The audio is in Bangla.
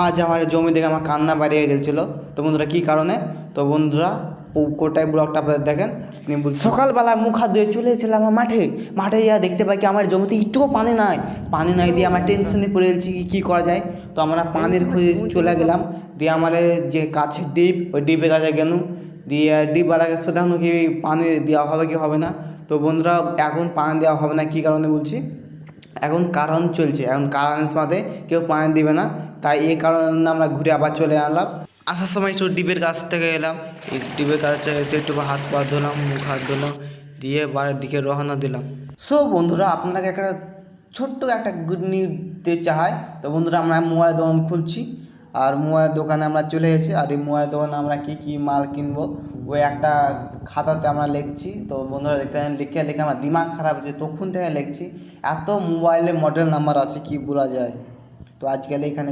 আজ আমার জমি দেখে আমার কান্না বেরিয়ে গেছিলো। তো বন্ধুরা কী কারণে, তো বন্ধুরা কোটায় ব্লগটা আপনাদের দেখেন। সকালবেলা মুখ হাত ধুয়ে চলে এসেছিলাম আমার মাঠে যা দেখতে পাই কি আমার জমিতে একটুকু পানি নাই দিয়ে আমার টেনশনে পড়ে গেছি কী করা যায়। তো আমরা পানির খোঁজে চলে গেলাম, দিয়ে আমার যে কাছের ডিপ, ওই ডিপের কাছে গেলাম, দিয়ে ডিপওয়ালাকে শোধানো কি পানি দেওয়া হবে কি হবে না। তো বন্ধুরা এখন পানি দেওয়া হবে না, কী কারণে বলছি, এখন কারণ চলছে, এখন কারণের সাথে কেউ পানি দিবে না, তাই এই কারণে আমরা ঘুরে আবার চলে আনলাম। আসার সময় একটু ডিবের কাছ থেকে এলাম, এই ডিবের কাছে এসে একটু হাত পা ধুলাম, মুখ হাত ধুলাম, দিয়ে বাড়ির দিকে রওনা দিলাম। সো বন্ধুরা আপনাকে একটা ছোট্ট একটা গুড নিউজ দিতে চাই। তো বন্ধুরা আমরা মোবাইল দোকান খুলছি, আর মোবাইল দোকানে আমরা চলে এসেছি। আর এই মোবাইল দোকানে আমরা কী কী মাল কিনবো ওই একটা খাতাতে আমরা লিখছি। তো বন্ধুরা দেখতে লিখে লিখে আমার দিমাগ খারাপ হচ্ছে, তখন থেকে লিখছি। এত মোবাইলে মডেল নাম্বার আছে কি বলা যায়। তো আজকাল এখানে